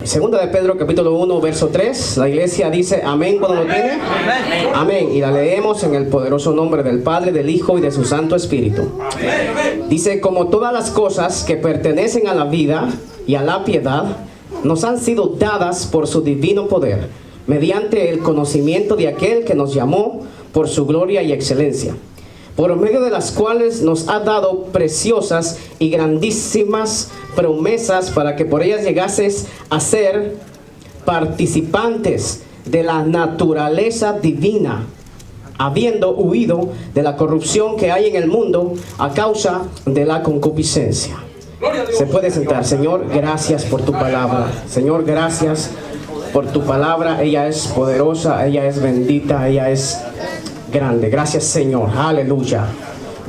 Segunda de Pedro capítulo 1 verso 3. La iglesia dice amén cuando lo tiene. Amén. Y la leemos en el poderoso nombre del Padre, del Hijo y de su Santo Espíritu. Dice: como todas las cosas que pertenecen a la vida y a la piedad nos han sido dadas por su divino poder, mediante el conocimiento de aquel que nos llamó por su gloria y excelencia, por medio de las cuales nos ha dado preciosas y grandísimas promesas, para que por ellas llegases a ser participantes de la naturaleza divina, habiendo huido de la corrupción que hay en el mundo a causa de la concupiscencia. Se puede sentar. Señor, gracias por tu palabra. Señor, gracias por tu palabra. Ella es poderosa, ella es bendita, ella es grande. Gracias, Señor. Aleluya.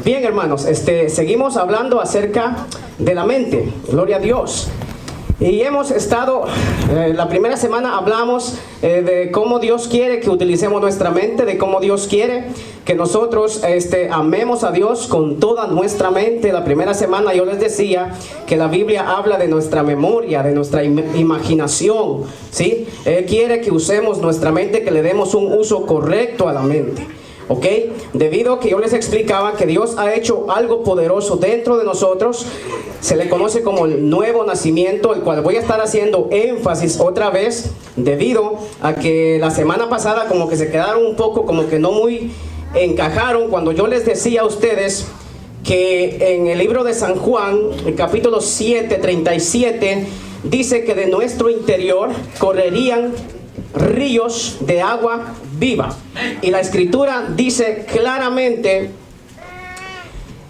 Bien, hermanos, seguimos hablando acerca de la mente. Gloria a Dios. Y hemos estado, la primera semana hablamos de cómo Dios quiere que utilicemos nuestra mente, de cómo Dios quiere que nosotros amemos a Dios con toda nuestra mente. La primera semana yo les decía que la Biblia habla de nuestra memoria, de nuestra imaginación, ¿sí? Él quiere que usemos nuestra mente, que le demos un uso correcto a la mente. ¿Ok? Debido a que yo les explicaba que Dios ha hecho algo poderoso dentro de nosotros, se le conoce como el nuevo nacimiento, el cual voy a estar haciendo énfasis otra vez, debido a que la semana pasada como que se quedaron un poco, como que no muy encajaron, cuando yo les decía a ustedes que en el libro de San Juan, el capítulo 7, 37, dice que de nuestro interior correrían ríos de agua viva. Y la escritura dice claramente,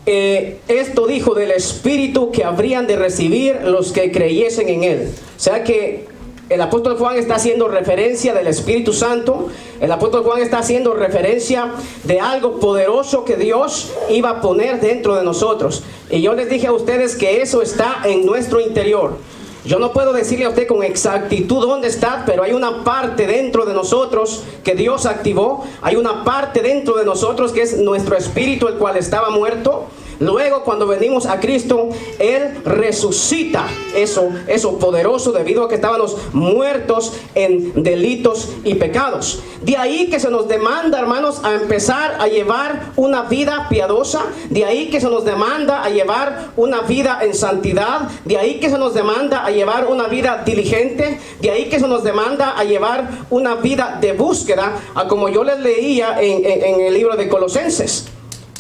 esto dijo del Espíritu que habrían de recibir los que creyesen en Él. O sea que el apóstol Juan está haciendo referencia del Espíritu Santo. El apóstol Juan está haciendo referencia de algo poderoso que Dios iba a poner dentro de nosotros. Y yo les dije a ustedes que eso está en nuestro interior. Yo no puedo decirle a usted con exactitud dónde está, pero hay una parte dentro de nosotros que Dios activó. Hay una parte dentro de nosotros que es nuestro espíritu, el cual estaba muerto. Luego, cuando venimos a Cristo, Él resucita eso poderoso, debido a que estábamos muertos en delitos y pecados. De ahí que se nos demanda, hermanos, a empezar a llevar una vida piadosa. De ahí que se nos demanda a llevar una vida en santidad. De ahí que se nos demanda a llevar una vida diligente. De ahí que se nos demanda a llevar una vida de búsqueda, a como yo les leía en el libro de Colosenses.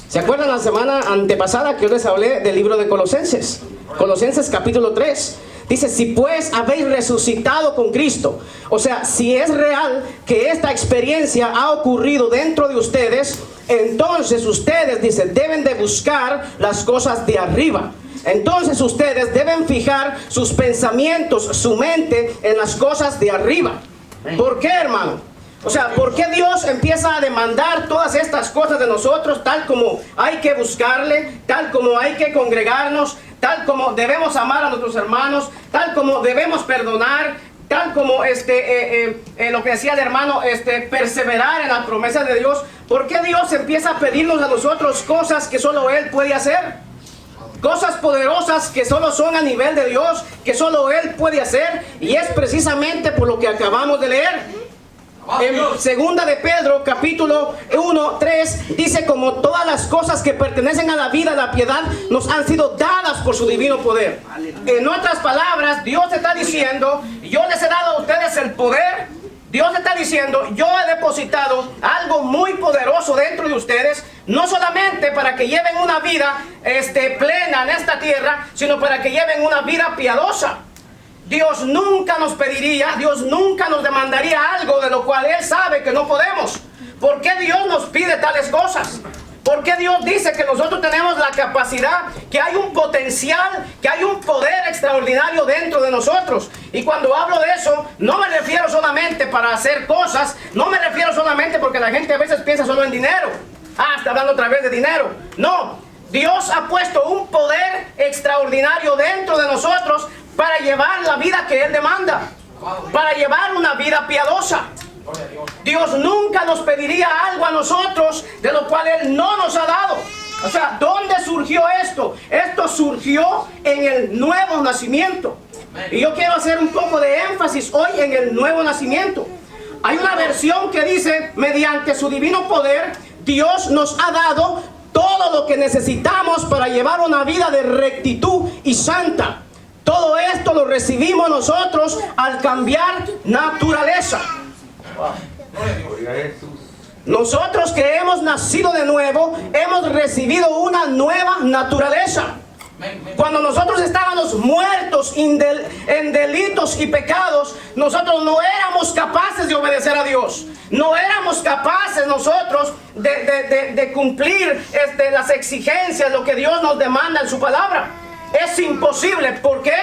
¿Se acuerdan la semana antepasada que yo les hablé del libro de Colosenses? Colosenses capítulo 3. Dice: si pues habéis resucitado con Cristo. O sea, si es real que esta experiencia ha ocurrido dentro de ustedes, entonces ustedes, dice, deben de buscar las cosas de arriba. Entonces ustedes deben fijar sus pensamientos, su mente en las cosas de arriba. ¿Por qué, hermano? O sea, ¿por qué Dios empieza a demandar todas estas cosas de nosotros, tal como hay que buscarle, tal como hay que congregarnos, tal como debemos amar a nuestros hermanos, tal como debemos perdonar, tal como lo que decía el hermano, perseverar en las promesas de Dios? ¿Por qué Dios empieza a pedirnos a nosotros cosas que solo Él puede hacer? Cosas poderosas que solo son a nivel de Dios, que solo Él puede hacer, y es precisamente por lo que acabamos de leer. En segunda de Pedro capítulo 1, 3 dice: como todas las cosas que pertenecen a la vida, a la piedad, nos han sido dadas por su divino poder. En otras palabras, Dios está diciendo: yo les he dado a ustedes el poder. Dios está diciendo: yo he depositado algo muy poderoso dentro de ustedes, no solamente para que lleven una vida plena en esta tierra, sino para que lleven una vida piadosa. Dios nunca nos pediría, Dios nunca nos demandaría algo de lo cual Él sabe que no podemos. ¿Por qué Dios nos pide tales cosas? ¿Por qué Dios dice que nosotros tenemos la capacidad, que hay un potencial, que hay un poder extraordinario dentro de nosotros? Y cuando hablo de eso, no me refiero solamente para hacer cosas, no me refiero solamente porque la gente a veces piensa solo en dinero. Está hablando otra vez de dinero. No, Dios ha puesto un poder extraordinario dentro de nosotros para llevar la vida que Él demanda, para llevar una vida piadosa. Dios nunca nos pediría algo a nosotros de lo cual Él no nos ha dado. O sea, ¿dónde surgió esto? Esto surgió en el nuevo nacimiento. Y yo quiero hacer un poco de énfasis hoy en el nuevo nacimiento. Hay una versión que dice, mediante su divino poder, Dios nos ha dado todo lo que necesitamos para llevar una vida de rectitud y santa. Todo esto lo recibimos nosotros al cambiar naturaleza. Nosotros que hemos nacido de nuevo, hemos recibido una nueva naturaleza. Cuando nosotros estábamos muertos en delitos y pecados, nosotros no éramos capaces de obedecer a Dios. No éramos capaces nosotros de cumplir las exigencias, lo que Dios nos demanda en su palabra. Es imposible. ¿Por qué?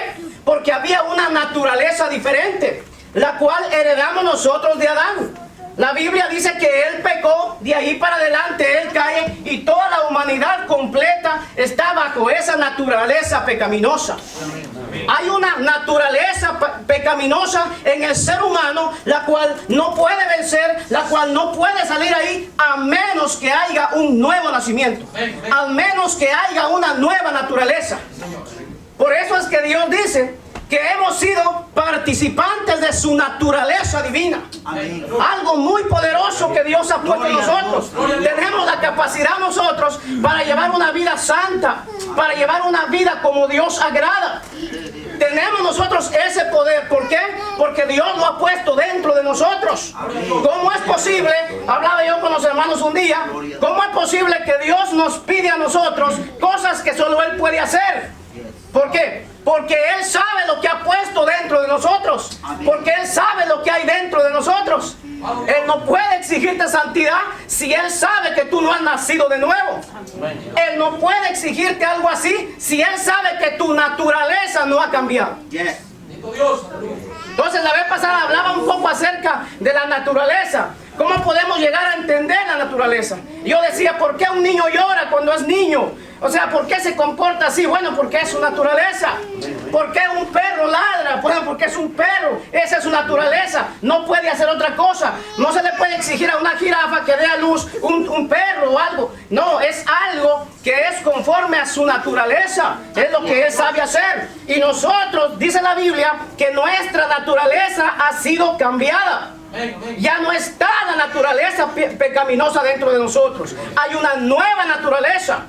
Porque había una naturaleza diferente, la cual heredamos nosotros de Adán. La Biblia dice que él pecó, de ahí para adelante él cae y toda la humanidad completa está bajo esa naturaleza pecaminosa. Hay una naturaleza pecaminosa en el ser humano, la cual no puede vencer, la cual no puede salir ahí a menos que haya un nuevo nacimiento, al menos que haya una nueva naturaleza. Por eso es que Dios dice que hemos sido participantes de su naturaleza divina. Amén. Algo muy poderoso que Dios ha puesto en nosotros. Tenemos la capacidad nosotros para llevar una vida santa, para llevar una vida como Dios agrada. Tenemos nosotros ese poder. ¿Por qué? Porque Dios lo ha puesto dentro de nosotros. ¿Cómo es posible? Hablaba yo con los hermanos un día. ¿Cómo es posible que Dios nos pide a nosotros cosas que solo Él puede hacer? ¿Por qué? Porque Él sabe lo que ha puesto dentro de nosotros. Porque Él sabe lo que hay dentro de nosotros. Él no puede exigirte santidad si Él sabe que tú no has nacido de nuevo. Él no puede exigirte algo así si Él sabe que tu naturaleza no ha cambiado. Entonces la vez pasada hablaba un poco acerca de la naturaleza. ¿Cómo podemos llegar a entender la naturaleza? Yo decía, ¿por qué un niño llora cuando es niño? O sea, ¿por qué se comporta así? Bueno, porque es su naturaleza. ¿Por qué un perro ladra? Bueno, porque es un perro. Esa es su naturaleza. No puede hacer otra cosa. No se le puede exigir a una jirafa que dé a luz un perro o algo. No, es algo que es conforme a su naturaleza. Es lo que Él sabe hacer. Y nosotros, dice la Biblia, que nuestra naturaleza ha sido cambiada. Ya no está la naturaleza pecaminosa dentro de nosotros. Hay una nueva naturaleza.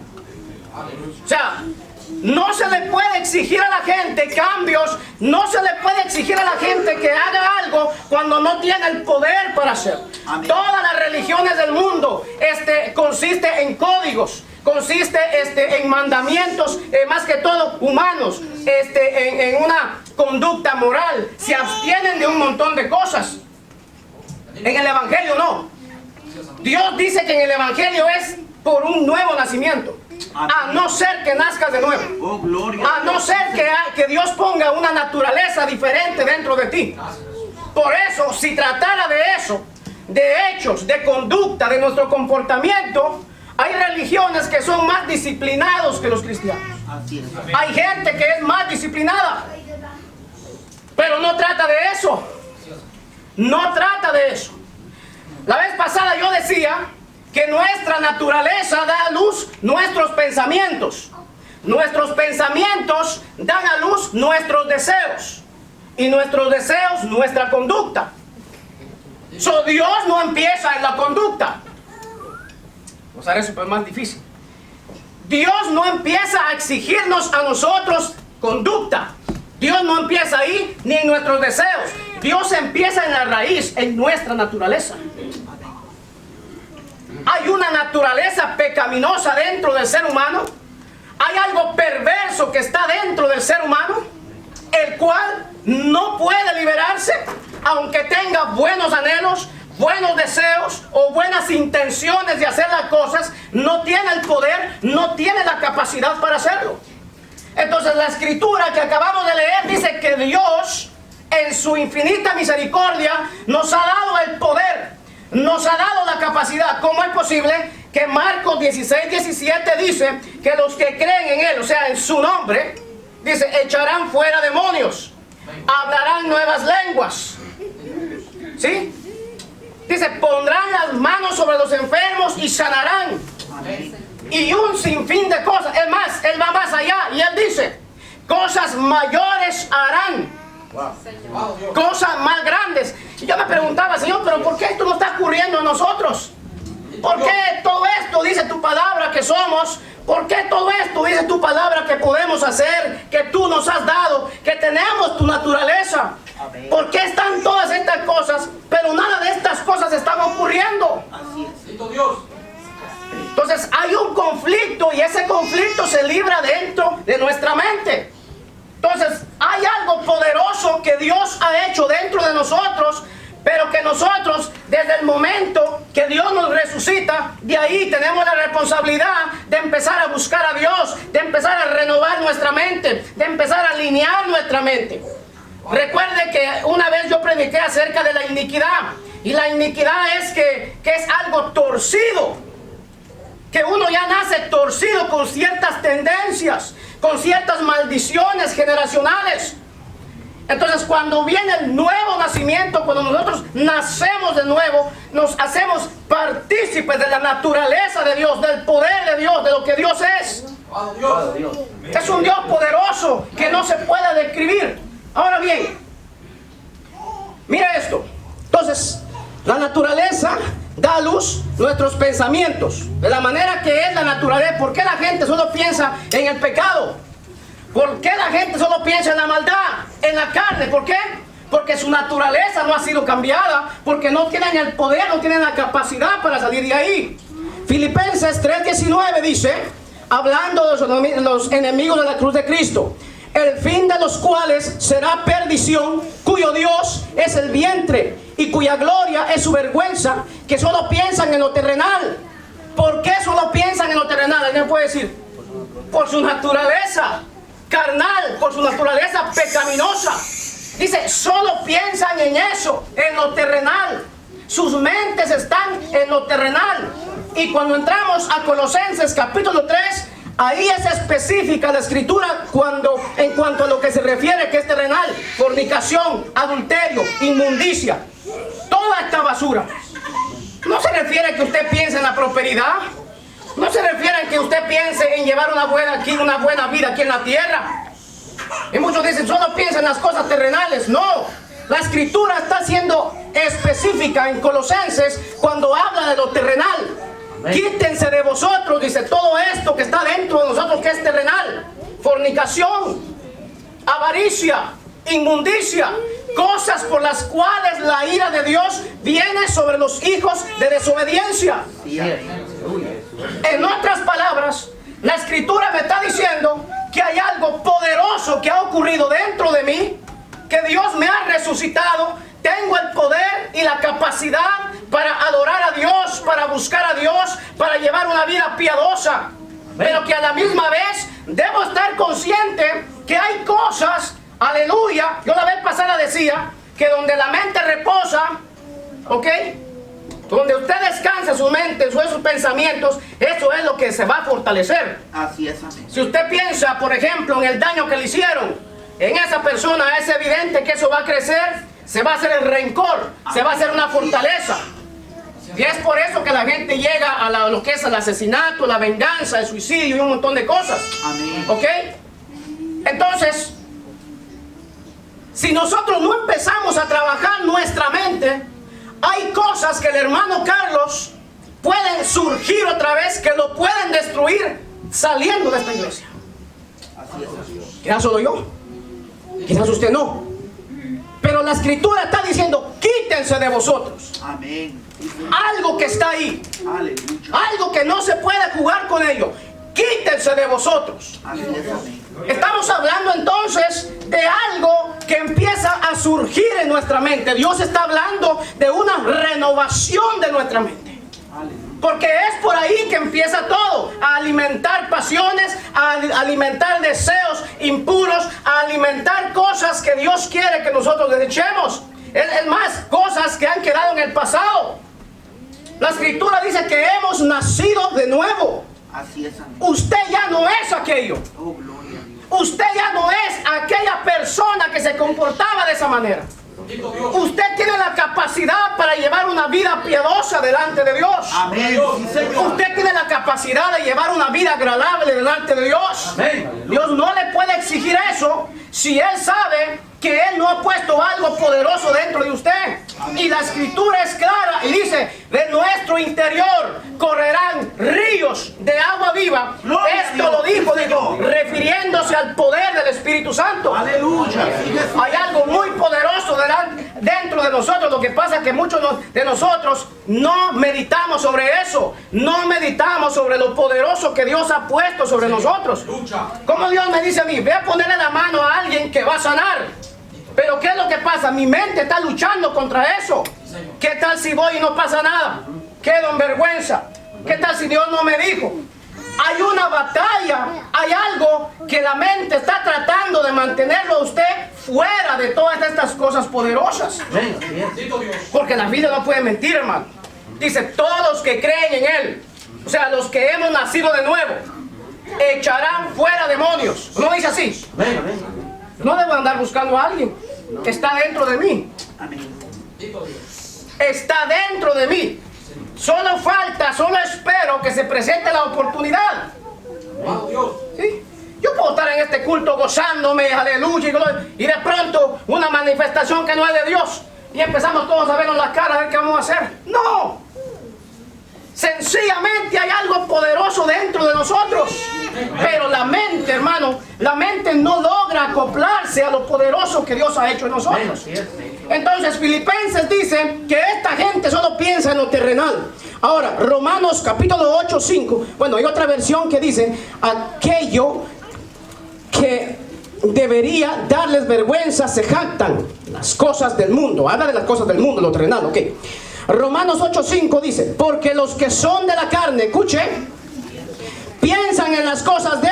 O sea, no se le puede exigir a la gente cambios, no se le puede exigir a la gente que haga algo cuando no tiene el poder para hacerlo. Todas las religiones del mundo consiste en códigos, consiste en mandamientos, más que todo humanos, en una conducta moral. Se abstienen de un montón de cosas. En el Evangelio no. Dios dice que en el Evangelio es por un nuevo nacimiento. A no ser que nazcas de nuevo. A no ser que Dios ponga una naturaleza diferente dentro de ti. Por eso, si tratara de eso, de hechos, de conducta, de nuestro comportamiento, hay religiones que son más disciplinados que los cristianos. Hay gente que es más disciplinada. Pero no trata de eso. No trata de eso. La vez pasada yo decía que nuestra naturaleza da a luz nuestros pensamientos. Nuestros pensamientos dan a luz nuestros deseos. Y nuestros deseos, nuestra conducta. Dios no empieza en la conducta. Vamos a ver, eso es más difícil. Dios no empieza a exigirnos a nosotros conducta. Dios no empieza ahí ni en nuestros deseos. Dios empieza en la raíz, en nuestra naturaleza. Hay una naturaleza pecaminosa dentro del ser humano. Hay algo perverso que está dentro del ser humano, el cual no puede liberarse, aunque tenga buenos anhelos, buenos deseos o buenas intenciones de hacer las cosas. No tiene el poder, no tiene la capacidad para hacerlo. Entonces la escritura que acabamos de leer dice que Dios, en su infinita misericordia, nos ha dado el poder, nos ha dado la capacidad. ¿Cómo es posible que Marcos 16:17 dice que los que creen en Él, o sea, en su nombre, dice, echarán fuera demonios, hablarán nuevas lenguas? ¿Sí? Dice, pondrán las manos sobre los enfermos y sanarán. Y un sinfín de cosas. Es más, Él va más allá y Él dice cosas mayores harán. Cosas más grandes. Y yo me preguntaba, Señor, pero ¿por qué esto no está ocurriendo a nosotros? ¿Por qué todo esto dice tu palabra que somos? ¿Por qué todo esto dice tu palabra que podemos hacer, que tú nos has dado, que tenemos tu naturaleza? ¿Por qué están todas estas cosas, pero nada de estas cosas están ocurriendo? Entonces hay un conflicto y ese conflicto se libra dentro de nuestra mente. Entonces hay algo poderoso que Dios ha hecho dentro de nosotros, pero que nosotros, desde el momento que Dios nos resucita, de ahí tenemos la responsabilidad de empezar a buscar a Dios, de empezar a renovar nuestra mente, de empezar a alinear nuestra mente. Recuerde que una vez yo prediqué acerca de la iniquidad, y la iniquidad es que es algo torcido, que uno ya nace torcido con ciertas tendencias, con ciertas maldiciones generacionales. Entonces, cuando viene el nuevo nacimiento, cuando nosotros nacemos de nuevo, nos hacemos partícipes de la naturaleza de Dios, del poder de Dios, de lo que Dios es. Es un Dios poderoso que no se puede describir. Ahora bien, mira esto. Entonces, la naturaleza da a luz nuestros pensamientos, de la manera que es la naturaleza. ¿Por qué la gente solo piensa en el pecado? ¿Por qué la gente solo piensa en la maldad, en la carne? ¿Por qué? Porque su naturaleza no ha sido cambiada, porque no tienen el poder, no tienen la capacidad para salir de ahí. Filipenses 3:19 dice, hablando de los enemigos de la cruz de Cristo, el fin de los cuales será perdición, cuyo Dios es el vientre y cuya gloria es su vergüenza, que solo piensan en lo terrenal. ¿Por qué solo piensan en lo terrenal? ¿Alguien puede decir? Por su naturaleza carnal, por su naturaleza pecaminosa. Dice, solo piensan en eso, en lo terrenal. Sus mentes están en lo terrenal. Y cuando entramos a Colosenses capítulo 3, ahí es específica la escritura en cuanto a lo que se refiere que es terrenal: fornicación, adulterio, inmundicia, toda esta basura. No se refiere a que usted piense en la prosperidad. No se refiere a que usted piense en llevar una buena vida aquí en la tierra. Y muchos dicen, solo piensa en las cosas terrenales. No, la escritura está siendo específica en Colosenses cuando habla de lo terrenal. Amén. Quítense de vosotros, dice, todo esto que está dentro de nosotros que es terrenal: fornicación, avaricia, inmundicia, cosas por las cuales la ira de Dios viene sobre los hijos de desobediencia. En otras palabras, la escritura me está diciendo que hay algo poderoso que ha ocurrido dentro de mí, que Dios me ha resucitado, tengo el poder y la capacidad para adorar a Dios, para buscar a Dios, para llevar una vida piadosa. Pero que a la misma vez debo estar consciente que hay cosas, aleluya, yo la vez pasada decía que donde la mente reposa, ¿ok?, donde usted descansa su mente, sus pensamientos, eso es lo que se va a fortalecer. Así es, amén. Si usted piensa, por ejemplo, en el daño que le hicieron, en esa persona es evidente que eso va a crecer, se va a hacer el rencor, se va a hacer una fortaleza. Y es por eso que la gente llega a lo que es el asesinato, la venganza, el suicidio y un montón de cosas. Amén. ¿Ok? Entonces, si nosotros no empezamos a trabajar nuestra mente, hay cosas que el hermano Carlos pueden surgir otra vez, que lo pueden destruir saliendo de esta iglesia. Quizás solo yo, quizás usted no, pero la escritura está diciendo, quítense de vosotros. Amén. Algo que está ahí, Aleluya. algo que no se puede jugar con ello, quítense de vosotros. Así es, amén. Estamos hablando entonces de algo que empieza a surgir en nuestra mente. Dios está hablando de una renovación de nuestra mente. Porque es por ahí que empieza todo, a alimentar pasiones, a alimentar deseos impuros, a alimentar cosas que Dios quiere que nosotros desechemos. Es más, cosas que han quedado en el pasado. La escritura dice que hemos nacido de nuevo. Así es, amén. Usted ya no es aquello. Oh, gloria a Dios. Usted ya no es aquella persona que se comportaba de esa manera. Usted tiene la capacidad para llevar una vida piadosa delante de Dios. Amén. Sí, Señor. Usted tiene tiene la capacidad de llevar una vida agradable delante de Dios. Dios no le puede exigir eso si Él sabe que Él no ha puesto algo poderoso dentro de usted. Y la escritura es clara y dice, de nuestro interior correrán ríos de agua viva. Esto lo dijo Dios, refiriéndose al poder del Espíritu Santo. Aleluya. Hay algo muy poderoso dentro de nosotros. Lo que pasa es que muchos de nosotros no meditamos sobre eso. No meditamos sobre lo poderoso que Dios ha puesto sobre nosotros. Como Dios me dice a mí, ve a ponerle la mano a alguien que va a sanar. Pero ¿qué es lo que pasa? Mi mente está luchando contra eso. ¿Qué tal si voy y no pasa nada? Quedo en vergüenza. ¿Qué tal si Dios no me dijo? Hay una batalla, hay algo que la mente está tratando de mantenerlo a usted fuera de todas estas cosas poderosas. Porque la Biblia no puede mentir, hermano. Dice, todos los que creen en Él, o sea, los que hemos nacido de nuevo, echarán fuera demonios. ¿No dice así? No debo andar buscando a alguien. Está dentro de mí. Está dentro de mí. Solo espero que se presente la oportunidad. ¿Sí? Yo puedo estar en este culto gozándome, aleluya, y de pronto una manifestación que no es de Dios. Y empezamos todos a vernos las caras, a ver qué vamos a hacer. No. Sencillamente hay algo poderoso dentro de nosotros. Pero la mente, hermano, la mente no logra acoplarse a lo poderoso que Dios ha hecho en nosotros. Entonces Filipenses dice que esta gente solo piensa en lo terrenal. Ahora, Romanos capítulo 8, 5. Bueno, hay otra versión que dice, aquello que debería darles vergüenza se jactan, las cosas del mundo. Habla de las cosas del mundo, lo terrenal, ok. Romanos 8:5 dice, porque los que son de la carne, escuche, piensan en las cosas de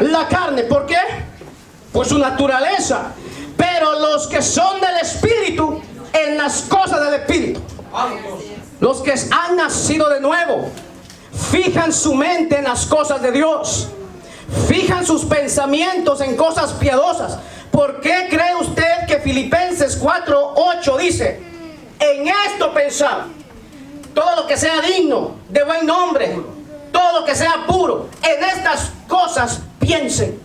la carne. ¿Por qué? Por su naturaleza. Pero los que son del Espíritu, en las cosas del Espíritu. Los que han nacido de nuevo, fijan su mente en las cosas de Dios. Fijan sus pensamientos en cosas piadosas. ¿Por qué cree usted que Filipenses 4:8 dice, en esto pensad, todo lo que sea digno, de buen nombre, todo lo que sea puro, en estas cosas piensen,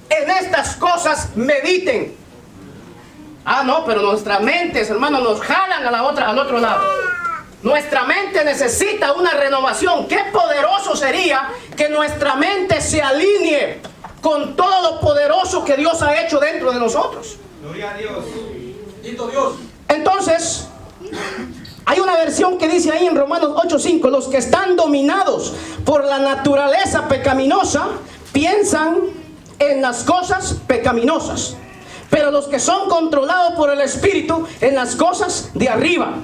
en estas cosas mediten? Ah, no, pero nuestras mentes, hermanos, nos jalan al otro lado. Nuestra mente necesita una renovación. Qué poderoso sería que nuestra mente se alinee con todo lo poderoso que Dios ha hecho dentro de nosotros. Gloria a Dios. Bendito Dios. Entonces, hay una versión que dice ahí en Romanos 8:5, los que están dominados por la naturaleza pecaminosa piensan en las cosas pecaminosas, pero los que son controlados por el Espíritu en las cosas de arriba.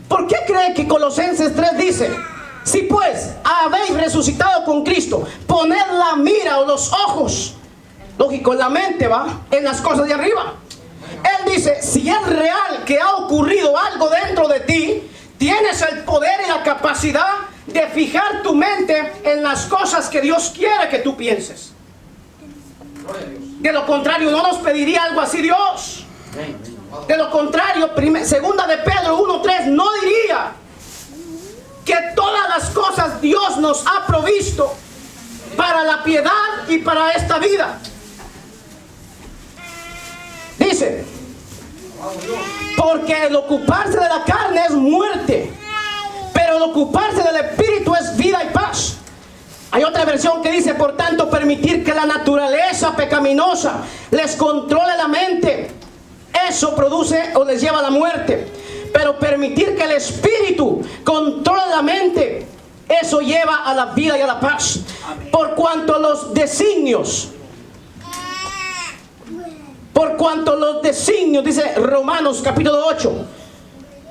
¿Por qué cree que Colosenses 3 dice, si pues habéis resucitado con Cristo, poned la mira o los ojos, lógico, en la mente, va, en las cosas de arriba? Él dice, si es real que ha ocurrido algo dentro de ti, tienes el poder y la capacidad de fijar tu mente en las cosas que Dios quiere que tú pienses. De lo contrario, no nos pediría algo así Dios. De lo contrario, segunda de Pedro 1:3 no diría que todas las cosas Dios nos ha provisto para la piedad y para esta vida. Dice, porque el ocuparse de la carne es muerte, pero el ocuparse del Espíritu es vida y paz. Hay otra versión que dice, por tanto, permitir que la naturaleza pecaminosa les controle la mente, eso produce o les lleva a la muerte. Pero permitir que el Espíritu controle la mente, eso lleva a la vida y a la paz. Por cuanto los designios, dice Romanos capítulo 8.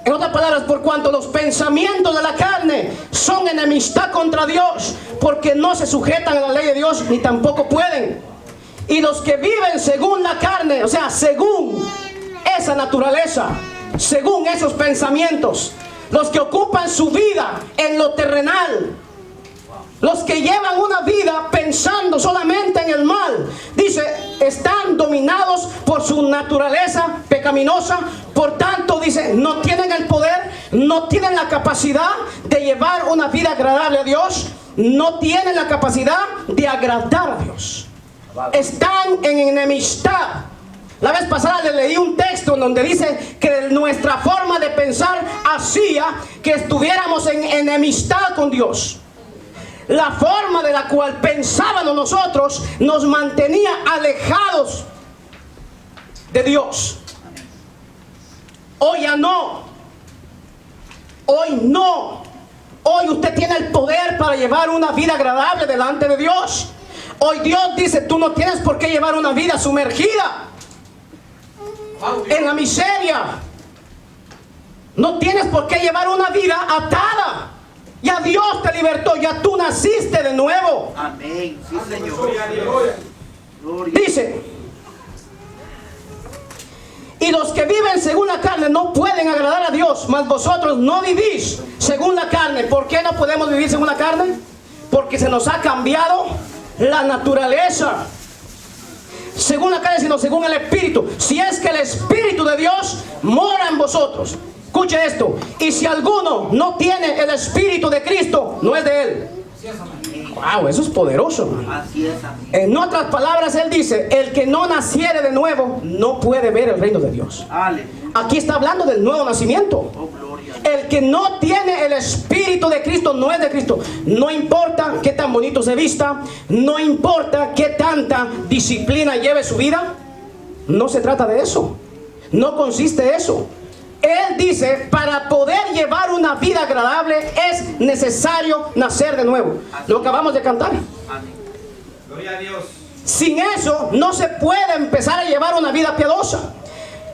En otras palabras, por cuanto los pensamientos de la carne son enemistad contra Dios, porque no se sujetan a la ley de Dios, ni tampoco pueden. Y los que viven según la carne, o sea, según esa naturaleza, según esos pensamientos, los que ocupan su vida en lo terrenal, los que llevan una vida pensando solamente en el mal, dice, están dominados por su naturaleza pecaminosa. Por tanto, dice, no tienen el poder no tienen la capacidad de llevar una vida agradable a Dios, no tienen la capacidad de agradar a Dios. Están en enemistad. La vez pasada le leí un texto en donde dice que nuestra forma de pensar hacía que estuviéramos en enemistad con Dios. La forma de la cual pensábamos nosotros nos mantenía alejados de Dios. Hoy ya no. Hoy no. Hoy usted tiene el poder para llevar una vida agradable delante de Dios. Hoy Dios dice, tú no tienes por qué llevar una vida sumergida en la miseria. No tienes por qué llevar una vida atada. Ya Dios te libertó, ya tú naciste de nuevo. Amén. Sí, Señor. Gloria. Dice, y los que viven según la carne no pueden agradar a Dios, mas vosotros no vivís según la carne. ¿Por qué no podemos vivir según la carne? Porque se nos ha cambiado la naturaleza. Según la carne, sino según el Espíritu. Si es que el Espíritu de Dios mora en vosotros. Escuche esto. Y si alguno no tiene el Espíritu de Cristo, no es de él. Wow, eso es poderoso, hermano. Así es, amén. En otras palabras, él dice, el que no naciere de nuevo no puede ver el reino de Dios. Aleluya. Aquí está hablando del nuevo nacimiento. Oh, gloria. El que no tiene el Espíritu de Cristo no es de Cristo. No importa qué tan bonito se vista, no importa qué tanta disciplina lleve su vida. No se trata de eso. No consiste eso. Él dice, para poder llevar una vida agradable es necesario nacer de nuevo. Lo acabamos de cantar. Amén. Gloria a Dios. Sin eso no se puede empezar a llevar una vida piadosa.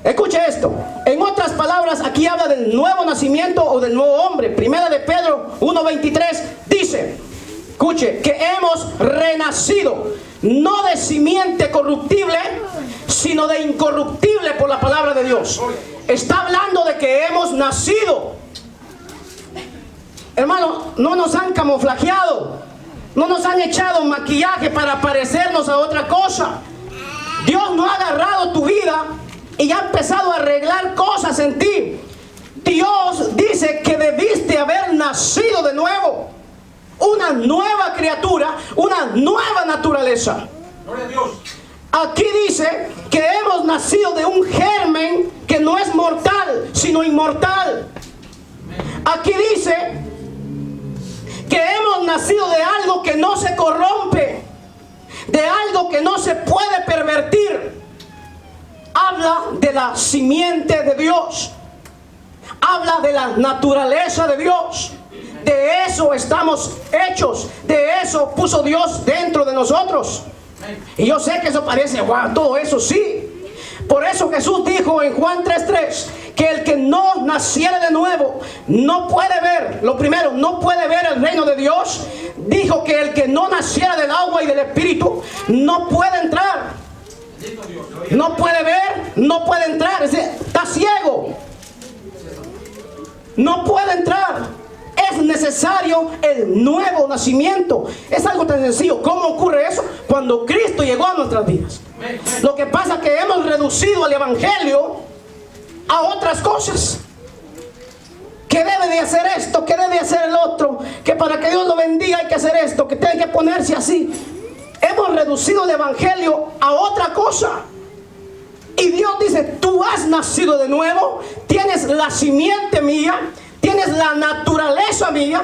Escuche esto. En otras palabras, aquí habla del nuevo nacimiento o del nuevo hombre. Primera de Pedro 1:23 dice, escuche, que hemos renacido, no de simiente corruptible, sino de incorruptible por la palabra de Dios. Está hablando de que hemos nacido. Hermano, no nos han camuflajeado, no nos han echado maquillaje para parecernos a otra cosa. Dios no ha agarrado tu vida y ha empezado a arreglar cosas en ti. Dios dice que debiste haber nacido de nuevo. Una nueva criatura, una nueva naturaleza. Gloria a Dios. Aquí dice que hemos nacido de un germen que no es mortal, sino inmortal. Aquí dice que hemos nacido de algo que no se corrompe, de algo que no se puede pervertir. Habla de la simiente de Dios. Habla de la naturaleza de Dios. De eso estamos hechos. De eso puso Dios dentro de nosotros. Y yo sé que eso parece, wow, todo eso sí. Por eso Jesús dijo en Juan 3:3 que el que no naciera de nuevo no puede ver, lo primero, no puede ver el reino de Dios. Dijo que el que no naciera del agua y del Espíritu no puede entrar. No puede ver, no puede entrar. Es decir, está ciego. No puede entrar. Es necesario el nuevo nacimiento. Es algo tan sencillo. ¿Cómo ocurre eso? Cuando Cristo llegó a nuestras vidas. Lo que pasa es que hemos reducido el Evangelio a otras cosas. Que debe de hacer esto, que debe de hacer el otro, que para que Dios lo bendiga hay que hacer esto, que tiene que ponerse así. Hemos reducido el Evangelio a otra cosa. Y Dios dice, tú has nacido de nuevo, tienes la simiente mía, tienes la naturaleza mía.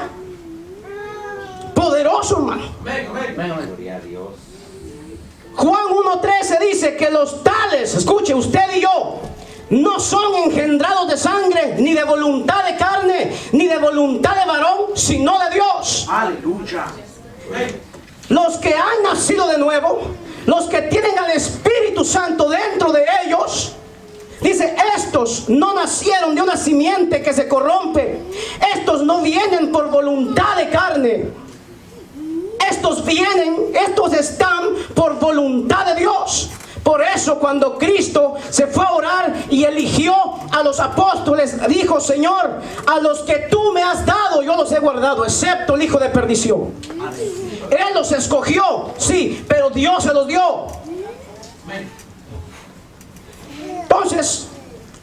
Poderoso, hermano. Gloria a Dios. Juan 1:13 dice que los tales, escuche, usted y yo, no son engendrados de sangre, ni de voluntad de carne, ni de voluntad de varón, sino de Dios. Aleluya. Los que han nacido de nuevo, los que tienen al Espíritu Santo dentro de ellos, dice, estos no nacieron de una simiente que se corrompe. Estos no vienen por voluntad de carne. Estos están por voluntad de Dios. Por eso cuando Cristo se fue a orar y eligió a los apóstoles, dijo, Señor, a los que tú me has dado, yo los he guardado, excepto el hijo de perdición. Él los escogió, sí, pero Dios se los dio. Entonces,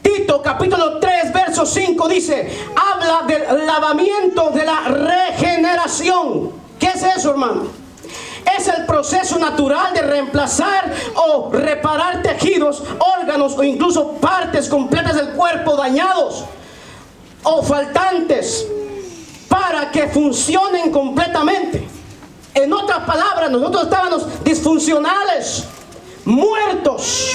Tito capítulo 3 verso 5 dice, habla habla del lavamiento de la regeneración. ¿Qué es eso, hermano? Es el proceso natural de reemplazar o reparar tejidos, órganos o incluso partes completas del cuerpo dañados o faltantes para que funcionen completamente. En otras palabras, nosotros estábamos disfuncionales, muertos,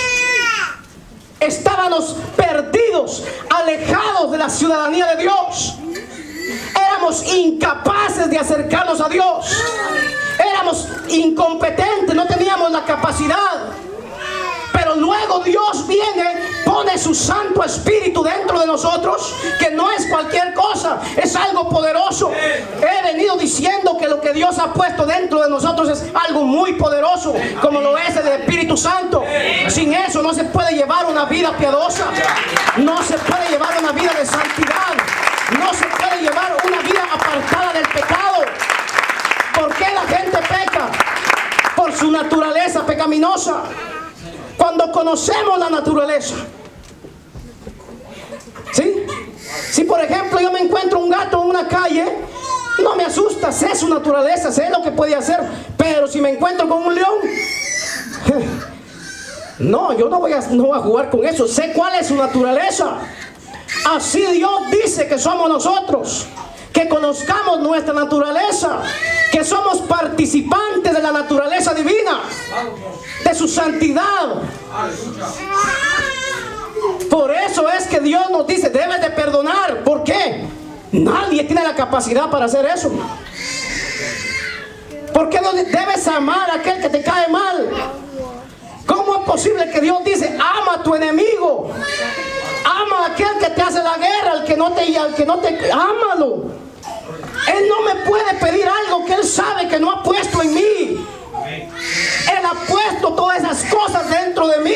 estábamos perdidos, alejados de la ciudadanía de Dios. Éramos incapaces de acercarnos a Dios. Éramos incompetentes, no teníamos la capacidad. Pero luego Dios viene, pone su Santo Espíritu dentro de nosotros, que no es cualquier cosa, es algo poderoso. He venido diciendo que lo que Dios ha puesto dentro de nosotros es algo muy poderoso, como lo es el Espíritu Santo. Sin eso no se puede llevar una vida piadosa, no se puede llevar una vida de santidad, no se puede llevar una vida apartada del pecado. ¿Por qué la gente peca? Por su naturaleza pecaminosa. Cuando conocemos la naturaleza, ¿sí? Si por ejemplo yo me encuentro un gato en una calle, no me asusta, sé su naturaleza, sé lo que puede hacer. Pero si me encuentro con un león, no, yo no voy a jugar con eso, sé cuál es su naturaleza. Así Dios dice que somos nosotros, que conozcamos nuestra naturaleza, que somos participantes de la naturaleza divina, de su santidad. Por eso es que Dios nos dice, debes de perdonar. ¿Por qué? Nadie tiene la capacidad para hacer eso. ¿Por qué no debes amar a aquel que te cae mal? ¿Cómo es posible que Dios dice, ama a tu enemigo? Ama a aquel que te hace la guerra, al que no te, ámalo. Él no me puede pedir algo que Él sabe que no ha puesto en mí. Él ha puesto todas esas cosas dentro de mí.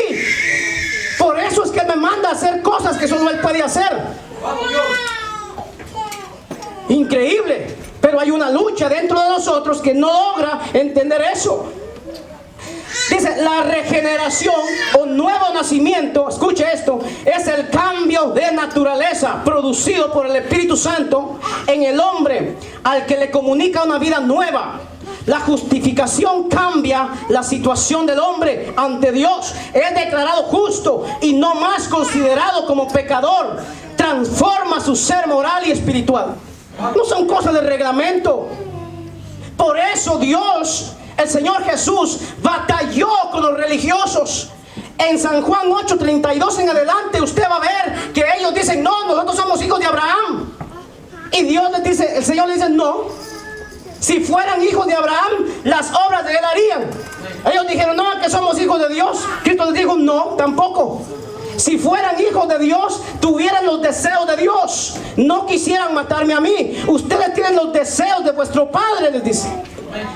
Por eso es que Él me manda a hacer cosas que solo Él puede hacer. Increíble. Pero hay una lucha dentro de nosotros que no logra entender eso. Dice, la regeneración o nuevo nacimiento, escuche esto, es el cambio de naturaleza producido por el Espíritu Santo en el hombre, al que le comunica una vida nueva. La justificación cambia la situación del hombre ante Dios. Es declarado justo y no más considerado como pecador. Transforma su ser moral y espiritual. No son cosas de reglamento. Por eso Dios, el Señor Jesús, batalló con los religiosos. En San Juan 8:32 en adelante usted va a ver que ellos dicen, no, nosotros somos hijos de Abraham. Y Dios les dice, el Señor les dice, no. Si fueran hijos de Abraham, las obras de él harían. Ellos dijeron, no, que somos hijos de Dios. Cristo les dijo, no, tampoco. Si fueran hijos de Dios, tuvieran los deseos de Dios, no quisieran matarme a mí. Ustedes tienen los deseos de vuestro padre, les dice.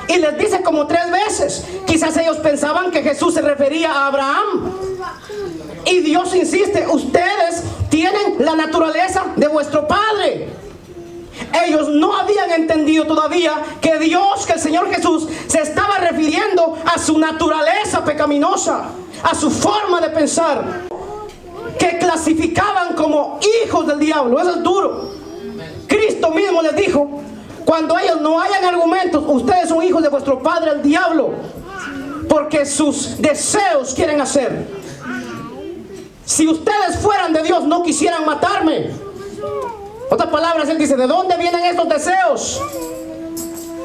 Y les dice como 3 veces. Quizás ellos pensaban que Jesús se refería a Abraham. Y Dios insiste, ustedes tienen la naturaleza de vuestro padre. Ellos no habían entendido todavía que Dios, que el Señor Jesús se estaba refiriendo a su naturaleza pecaminosa, a su forma de pensar, que clasificaban como hijos del diablo. Eso es duro. Cristo mismo les dijo, cuando ellos no hayan argumentos, ustedes son hijos de vuestro padre el diablo, porque sus deseos quieren hacer. Si ustedes fueran de Dios, no quisieran matarme. Otras palabras, Él dice, ¿de dónde vienen estos deseos?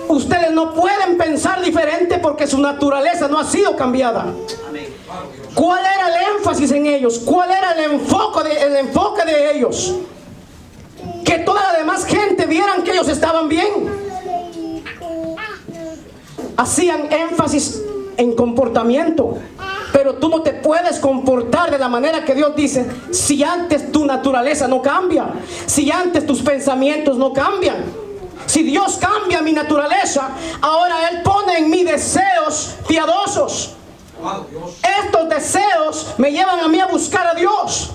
Ustedes no pueden pensar diferente porque su naturaleza no ha sido cambiada. ¿Cuál era el énfasis en ellos? ¿Cuál era el enfoque de ellos? Que toda la demás gente vieran que ellos estaban bien. Hacían énfasis en comportamiento. Pero tú no te puedes comportar de la manera que Dios dice si antes tu naturaleza no cambia, si antes tus pensamientos no cambian. Si Dios cambia mi naturaleza, ahora Él pone en mí deseos piadosos. Estos deseos me llevan a mí a buscar a Dios.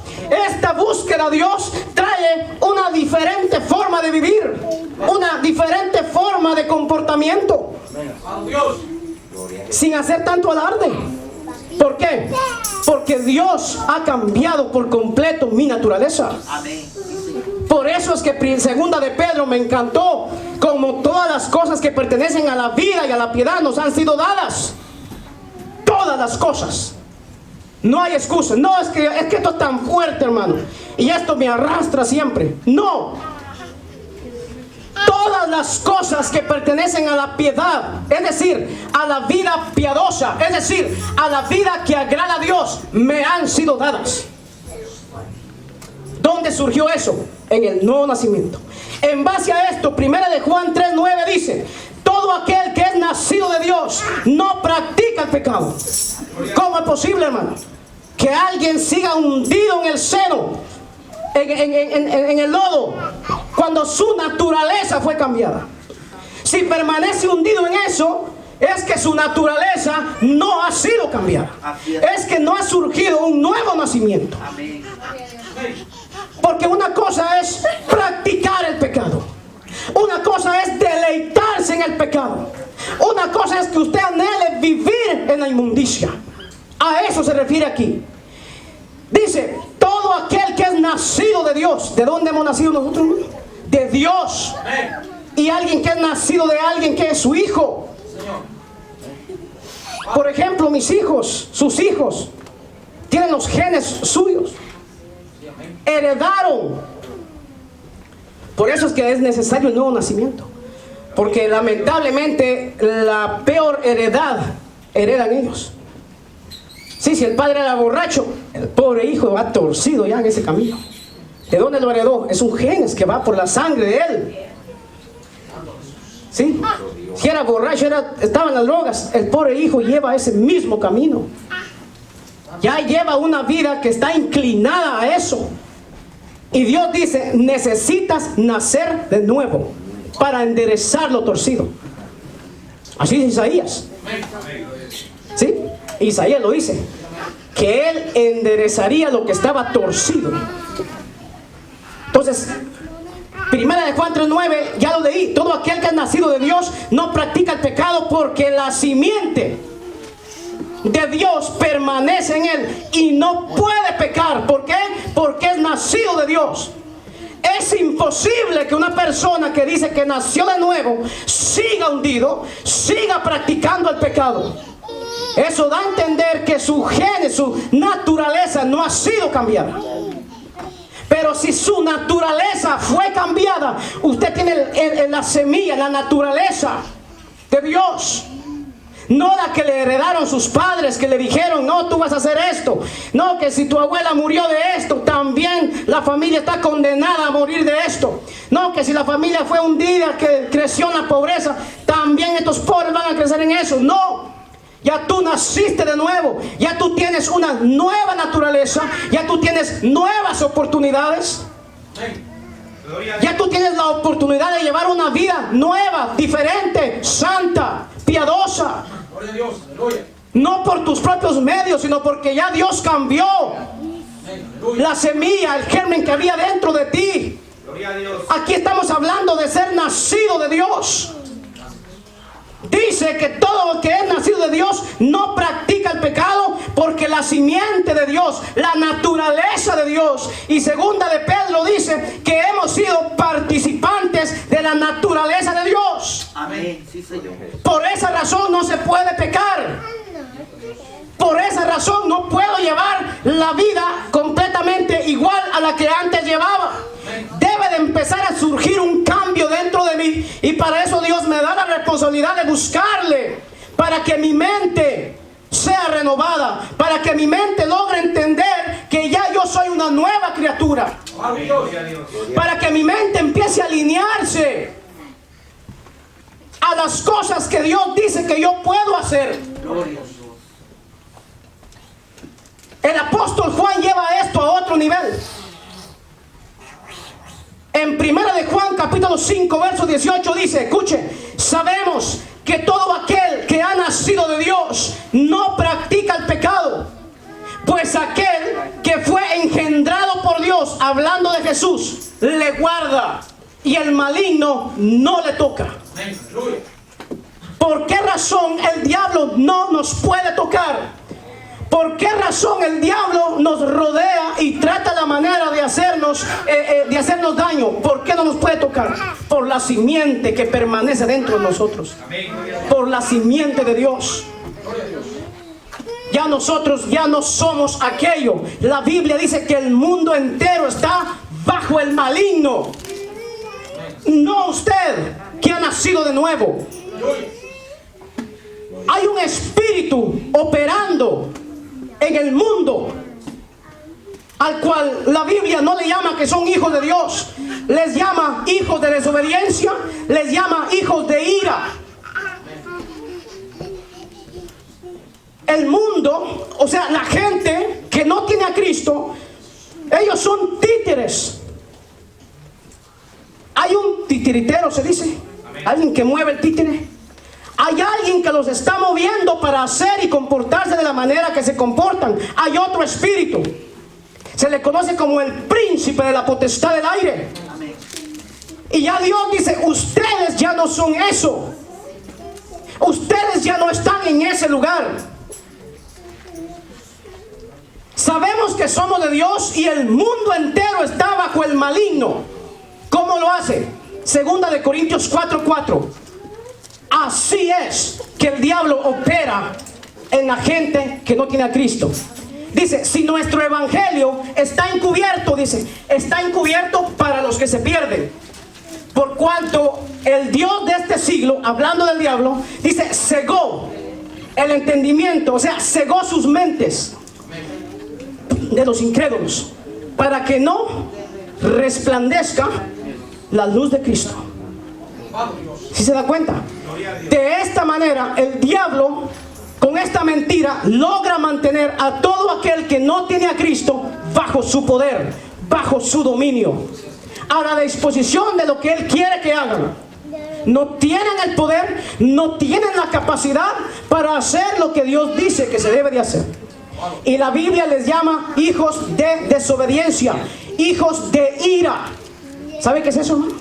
Esta búsqueda a Dios trae una diferente forma de vivir, una diferente forma de comportamiento, sin hacer tanto alarde. ¿Por qué? Porque Dios ha cambiado por completo mi naturaleza. Por eso es que segunda de Pedro me encantó. Como todas las cosas que pertenecen a la vida y a la piedad nos han sido dadas. Todas las cosas. No hay excusa. No, es que esto es tan fuerte, hermano. Y esto me arrastra siempre. No. Todas las cosas que pertenecen a la piedad, es decir, a la vida piadosa, es decir, a la vida que agrada a Dios, me han sido dadas. ¿Dónde surgió eso? En el nuevo nacimiento. En base a esto, 1 de Juan 3:9 dice: todo aquel que es nacido de Dios no practica el pecado. ¿Cómo es posible, hermano? Que alguien siga hundido en el seno, en el lodo, cuando su naturaleza fue cambiada. Si permanece hundido en eso, es que su naturaleza no ha sido cambiada. Es que no ha surgido un nuevo nacimiento. Amén. Porque una cosa es practicar el pecado. Una cosa es deleitarse en el pecado. Una cosa es que usted anhele vivir en la inmundicia. A eso se refiere aquí. Dice, todo aquel que es nacido de Dios. ¿De dónde hemos nacido nosotros? De Dios. Y alguien que es nacido de alguien que es su hijo. Por ejemplo, mis hijos, sus hijos, tienen los genes suyos. Heredaron. Por eso es que es necesario el nuevo nacimiento. Porque lamentablemente la peor heredad heredan ellos. Sí, si el padre era borracho, el pobre hijo va torcido ya en ese camino. ¿De dónde lo heredó? Es un gen que va por la sangre de él. ¿Sí? Si era borracho, estaba en las drogas, el pobre hijo lleva ese mismo camino. Ya lleva una vida que está inclinada a eso. Y Dios dice, necesitas nacer de nuevo para enderezar lo torcido. Así dice Isaías. ¿Sí? Isaías lo dice, que él enderezaría lo que estaba torcido. Entonces, 1 de Juan 3:9, ya lo leí. Todo aquel que es nacido de Dios no practica el pecado, porque la simiente de Dios permanece en él y no puede pecar. ¿Por qué? Porque es nacido de Dios. Es imposible que una persona que dice que nació de nuevo siga hundido, siga practicando el pecado. Eso da a entender que su gen, su naturaleza no ha sido cambiada. Pero si su naturaleza fue cambiada, usted tiene la semilla, la naturaleza de Dios. No la que le heredaron sus padres, que le dijeron, no, tú vas a hacer esto. No, que si tu abuela murió de esto, también la familia está condenada a morir de esto. No, que si la familia fue hundida, que creció en la pobreza, también estos pobres van a crecer en eso. No, ya tú naciste de nuevo. Ya tú tienes una nueva naturaleza. Ya tú tienes nuevas oportunidades. Ya tú tienes la oportunidad de llevar una vida nueva, diferente, santa, piadosa. No por tus propios medios, sino porque ya Dios cambió la semilla, el germen que había dentro de ti. Aquí estamos hablando de ser nacido de Dios. Dice que todo lo que es nacido de Dios no practica el pecado, porque la simiente de Dios, la naturaleza de Dios. Y segunda de Pedro dice que hemos sido participantes de la naturaleza de Dios. Amén. Sí, Señor. Por esa razón no se puede pecar. Por esa razón no puedo llevar la vida completamente igual a la que antes llevaba. Debe de empezar a surgir un cambio dentro de mí. Y para eso Dios me da la responsabilidad de buscarle, para que mi mente sea renovada, para que mi mente logre entender que ya yo soy una nueva criatura, para que mi mente empiece a alinearse a las cosas que Dios dice que yo puedo hacer. El apóstol Juan lleva esto a otro nivel. En 1 de Juan capítulo 5 verso 18 dice, escuche, sabemos que todo aquel que ha nacido de Dios no practica el pecado, pues aquel que fue engendrado por Dios, hablando de Jesús, le guarda y el maligno no le toca. ¿Por qué razón el diablo no nos puede tocar? ¿Por qué razón el diablo nos rodea y trata la manera de hacernos daño? ¿Por qué no nos puede tocar? Por la simiente que permanece dentro de nosotros. Por la simiente de Dios. Ya nosotros ya no somos aquello. La Biblia dice que el mundo entero está bajo el maligno. No usted que ha nacido de nuevo. Hay un espíritu operando en el mundo al cual la Biblia no le llama que son hijos de Dios, les llama hijos de desobediencia, les llama hijos de ira. El mundo, o sea, la gente que no tiene a Cristo, ellos son títeres. Hay un titiritero, se dice, alguien que mueve el títere. Hay alguien que los está moviendo para hacer y comportarse de la manera que se comportan. Hay otro espíritu. Se le conoce como el príncipe de la potestad del aire. Y ya Dios dice, ustedes ya no son eso. Ustedes ya no están en ese lugar. Sabemos que somos de Dios y el mundo entero está bajo el maligno. ¿Cómo lo hace? Segunda de Corintios 4:4. Así es que el diablo opera en la gente que no tiene a Cristo. Dice, si nuestro evangelio está encubierto, dice, está encubierto para los que se pierden. Por cuanto el Dios de este siglo, hablando del diablo, dice, cegó el entendimiento, o sea, cegó sus mentes de los incrédulos, para que no resplandezca la luz de Cristo. ¿Sí se da cuenta? De esta manera el diablo, con esta mentira, logra mantener a todo aquel que no tiene a Cristo bajo su poder, bajo su dominio, a la disposición de lo que él quiere que hagan. No tienen el poder, no tienen la capacidad para hacer lo que Dios dice que se debe de hacer. Y la Biblia les llama hijos de desobediencia, hijos de ira. ¿Sabe qué es eso, hermano?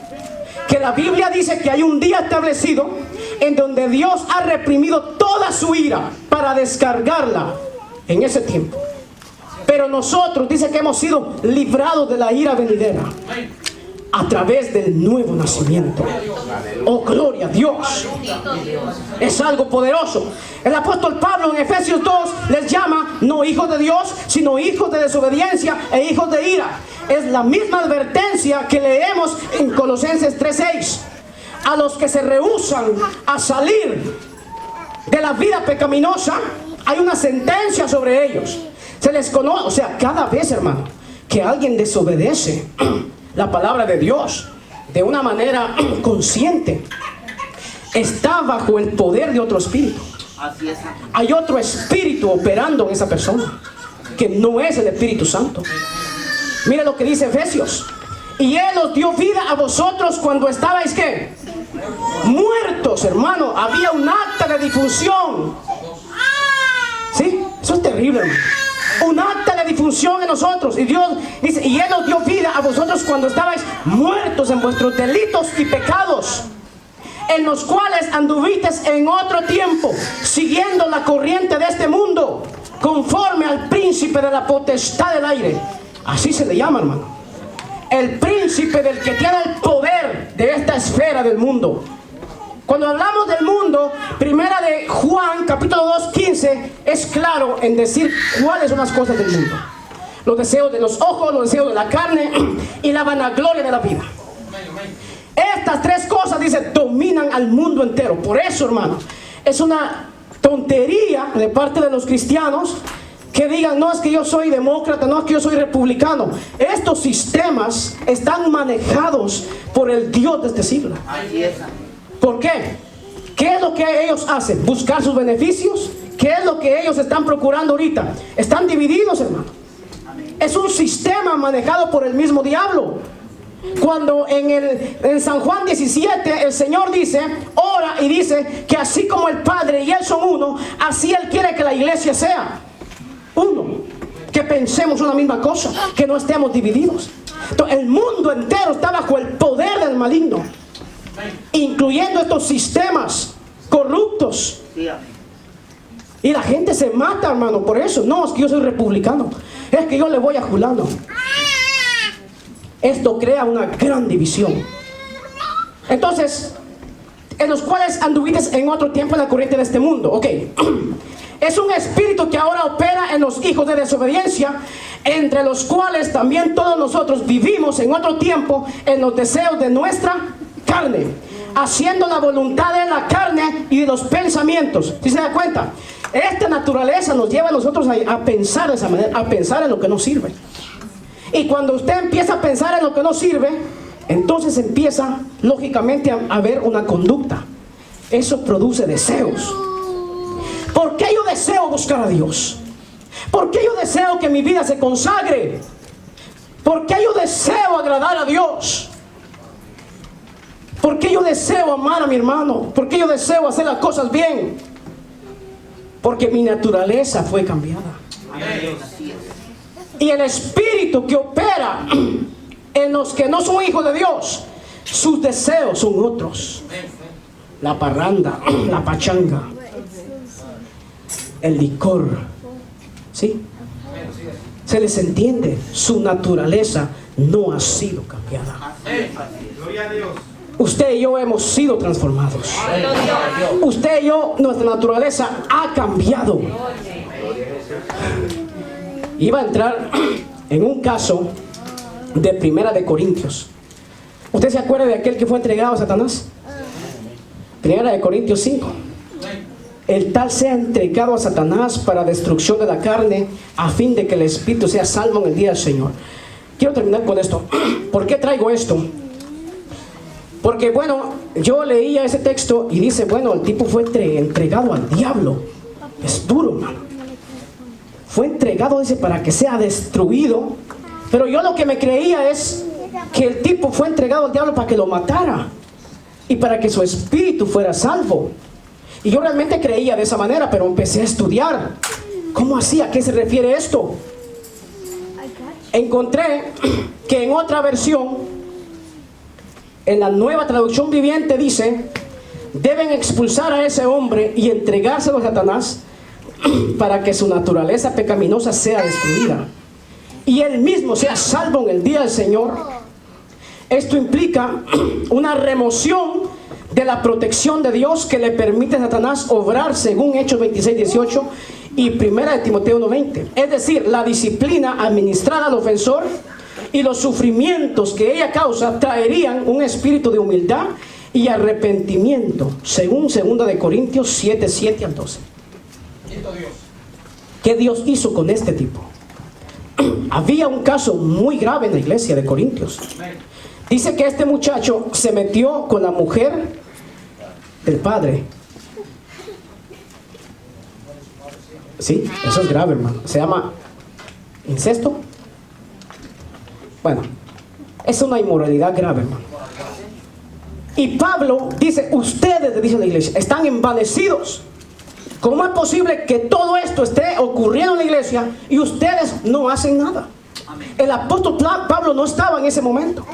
Que la Biblia dice que hay un día establecido en donde Dios ha reprimido toda su ira para descargarla en ese tiempo. Pero nosotros dice que hemos sido librados de la ira venidera a través del nuevo nacimiento. Oh, gloria a Dios. Es algo poderoso. El apóstol Pablo en Efesios 2 les llama no hijos de Dios, sino hijos de desobediencia e hijos de ira. Es la misma advertencia que leemos en Colosenses 3:6. A los que se rehúsan a salir de la vida pecaminosa, hay una sentencia sobre ellos. Se les conoce, o sea, cada vez, hermano, que alguien desobedece la palabra de Dios de una manera consciente, está bajo el poder de otro espíritu. Hay otro espíritu operando en esa persona, que no es el Espíritu Santo. Mira lo que dice Efesios. Y Él os dio vida a vosotros cuando estabais, ¿qué? Muertos, hermano. Había un acta de difunción. ¿Sí? Eso es terrible, hermano. Un acta de difunción en nosotros. Y Dios dice, y Él os dio vida a vosotros cuando estabais muertos en vuestros delitos y pecados, en los cuales anduvisteis en otro tiempo, siguiendo la corriente de este mundo, conforme al príncipe de la potestad del aire. Así se le llama, hermano. El príncipe del que tiene el poder de esta esfera del mundo. Cuando hablamos del mundo, primera de Juan, capítulo 2:15, es claro en decir cuáles son las cosas del mundo. Los deseos de los ojos, los deseos de la carne y la vanagloria de la vida. Estas tres cosas, dice, dominan al mundo entero. Por eso, hermano, es una tontería de parte de los cristianos que digan, no es que yo soy demócrata, no es que yo soy republicano. Estos sistemas están manejados por el Dios de este siglo. ¿Por qué? ¿Qué es lo que ellos hacen? ¿Buscar sus beneficios? ¿Qué es lo que ellos están procurando ahorita? Están divididos, hermano. Es un sistema manejado por el mismo diablo. Cuando en San Juan 17 el Señor dice, ora y dice que así como el Padre y Él son uno, así Él quiere que la iglesia sea uno, que pensemos una misma cosa, que no estemos divididos. Entonces, el mundo entero está bajo el poder del maligno, incluyendo estos sistemas corruptos. Y la gente se mata, hermano, por eso. No, es que yo soy republicano. Es que yo le voy a fulano. Esto crea una gran división. Entonces, en los cuales anduviste en otro tiempo en la corriente de este mundo. Ok. Es un espíritu que ahora opera en los hijos de desobediencia, entre los cuales también todos nosotros vivimos en otro tiempo en los deseos de nuestra carne, haciendo la voluntad de la carne y de los pensamientos. ¿Sí se da cuenta? Esta naturaleza nos lleva a nosotros a pensar de esa manera, a pensar en lo que no sirve. Y cuando usted empieza a pensar en lo que no sirve, entonces empieza lógicamente a haber una conducta. Eso produce deseos. ¿Por qué yo deseo buscar a Dios? ¿Por qué yo deseo que mi vida se consagre? ¿Por qué yo deseo agradar a Dios? ¿Por qué yo deseo amar a mi hermano? ¿Por qué yo deseo hacer las cosas bien? Porque mi naturaleza fue cambiada. Y el espíritu que opera en los que no son hijos de Dios, sus deseos son otros. La parranda, la pachanga, el licor. ¿Sí? Se les entiende, su naturaleza no ha sido cambiada. Gloria a Dios. Usted y yo hemos sido transformados. Usted y yo, nuestra naturaleza ha cambiado. Iba a entrar en un caso de Primera de Corintios. ¿Usted se acuerda de aquel que fue entregado a Satanás? Primera de Corintios 5. El tal sea entregado a Satanás para destrucción de la carne, a fin de que el espíritu sea salvo en el día del Señor. Quiero terminar con esto. ¿Por qué traigo esto? Porque bueno, yo leía ese texto y dice, bueno, el tipo fue entregado al diablo. Es duro, hermano. Fue entregado, dice, para que sea destruido. Pero yo lo que me creía es que el tipo fue entregado al diablo para que lo matara y para que su espíritu fuera salvo. Y yo realmente creía de esa manera, pero empecé a estudiar. ¿Cómo así? ¿A qué se refiere esto? Encontré que en otra versión, en la Nueva Traducción Viviente, dice: deben expulsar a ese hombre y entregárselo a Satanás para que su naturaleza pecaminosa sea destruida y él mismo sea salvo en el día del Señor. Esto implica una remoción de la protección de Dios que le permite a Satanás obrar según Hechos 26:18 y 1 de Timoteo 1:20. Es decir, la disciplina administrada al ofensor y los sufrimientos que ella causa traerían un espíritu de humildad y arrepentimiento, según 2 de Corintios 7:7 al 12. ¿Qué Dios hizo con este tipo? Había un caso muy grave en la iglesia de Corintios. Dice que este muchacho se metió con la mujer del padre. Sí, eso es grave, hermano. Se llama incesto. Bueno, es una inmoralidad grave, hermano. Y Pablo dice: ustedes, dice la iglesia, están envanecidos. ¿Cómo es posible que todo esto esté ocurriendo en la iglesia y ustedes no hacen nada? El apóstol Pablo no estaba en ese momento.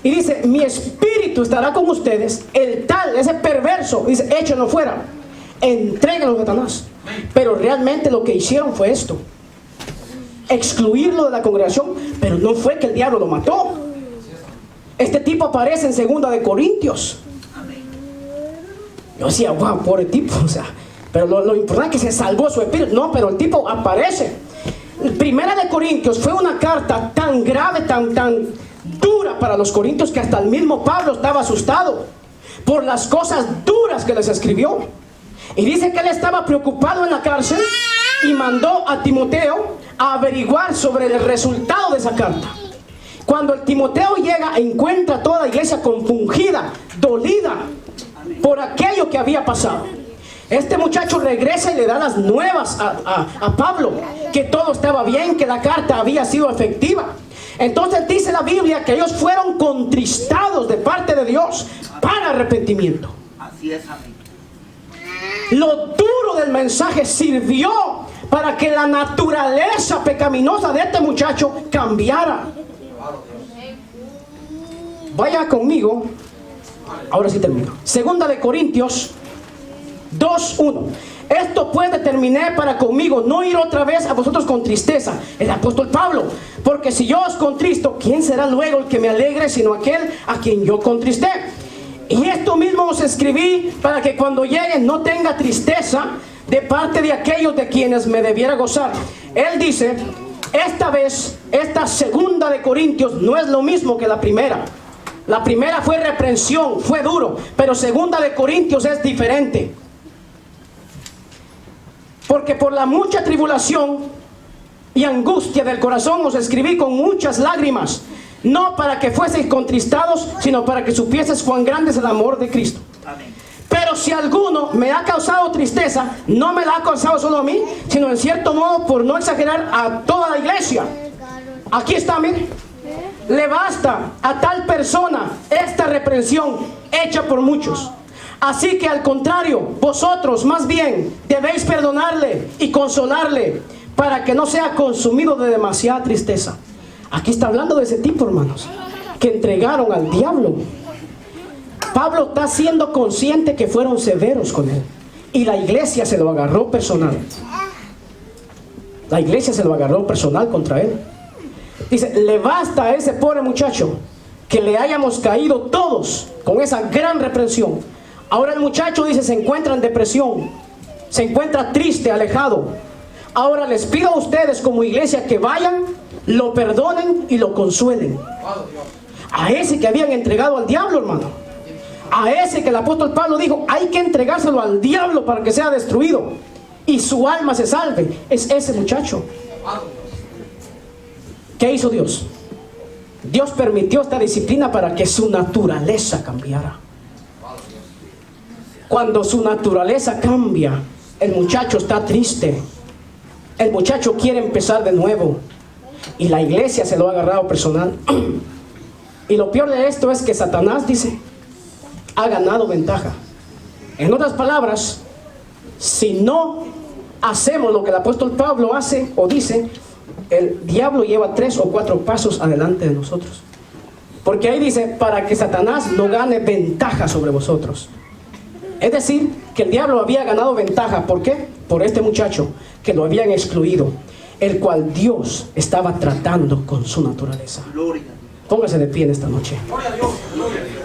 Y dice: mi espíritu estará con ustedes. El tal, ese perverso, dice: échenlo fuera, entréguenlo a Satanás. Pero realmente lo que hicieron fue esto: excluirlo de la congregación. Pero no fue que el diablo lo mató. Este tipo aparece en 2 de Corintios. Yo decía: wow, pobre tipo, o sea, pero lo importante es que se salvó su espíritu. No, pero el tipo aparece. Primera de Corintios fue una carta tan grave, tan dura para los corintios, que hasta el mismo Pablo estaba asustado por las cosas duras que les escribió. Y dice que él estaba preocupado en la cárcel y mandó a Timoteo a averiguar sobre el resultado de esa carta. Cuando el Timoteo llega, encuentra a toda la iglesia compungida, dolida por aquello que había pasado. Este muchacho regresa y le da las nuevas a Pablo, que todo estaba bien, que la carta había sido efectiva. Entonces dice la Biblia que ellos fueron contristados de parte de Dios para arrepentimiento. Así es, amén. Lo duro del mensaje sirvió para que la naturaleza pecaminosa de este muchacho cambiara. Vaya conmigo, ahora sí termino. 2 de Corintios 2:1. Esto pues determiné para conmigo no ir otra vez a vosotros con tristeza. El apóstol Pablo. Porque si yo os contristo, ¿quién será luego el que me alegre sino aquel a quien yo contristé? Y esto mismo os escribí para que cuando llegue no tenga tristeza de parte de aquellos de quienes me debiera gozar. Él dice, esta vez, esta segunda de Corintios no es lo mismo que la primera. La primera fue reprensión, fue duro, pero segunda de Corintios es diferente. Porque por la mucha tribulación y angustia del corazón os escribí con muchas lágrimas, no para que fueseis contristados, sino para que supieseis cuán grande es el amor de Cristo. Amén. Pero si alguno me ha causado tristeza, no me la ha causado solo a mí, sino en cierto modo, por no exagerar, a toda la iglesia. Aquí está, mire. Le basta a tal persona esta reprensión hecha por muchos. Así que al contrario, vosotros más bien debéis perdonarle y consolarle, para que no sea consumido de demasiada tristeza. Aquí está hablando de ese tipo, hermanos, que entregaron al diablo. Pablo está siendo consciente que fueron severos con él, y la iglesia se lo agarró personal. La iglesia se lo agarró personal contra él. Dice, le basta a ese pobre muchacho que le hayamos caído todos con esa gran reprensión. Ahora el muchacho, dice, se encuentra en depresión, se encuentra triste, alejado. Ahora les pido a ustedes como iglesia que vayan, lo perdonen y lo consuelen. A ese que habían entregado al diablo, hermano. A ese que el apóstol Pablo dijo, hay que entregárselo al diablo para que sea destruido y su alma se salve. Es ese muchacho. ¿Qué hizo Dios? Dios permitió esta disciplina para que su naturaleza cambiara. Cuando su naturaleza cambia, el muchacho está triste. El muchacho quiere empezar de nuevo. Y la iglesia se lo ha agarrado personal. Y lo peor de esto es que Satanás, dice, ha ganado ventaja. En otras palabras, si no hacemos lo que el apóstol Pablo hace o dice, el diablo lleva 3 o 4 pasos adelante de nosotros. Porque ahí dice, para que Satanás no gane ventaja sobre vosotros. Es decir, que el diablo había ganado ventaja. ¿Por qué? Por este muchacho que lo habían excluido, el cual Dios estaba tratando con su naturaleza. Gloria. Póngase de pie en esta noche. Gloria a Dios. Gloria a Dios.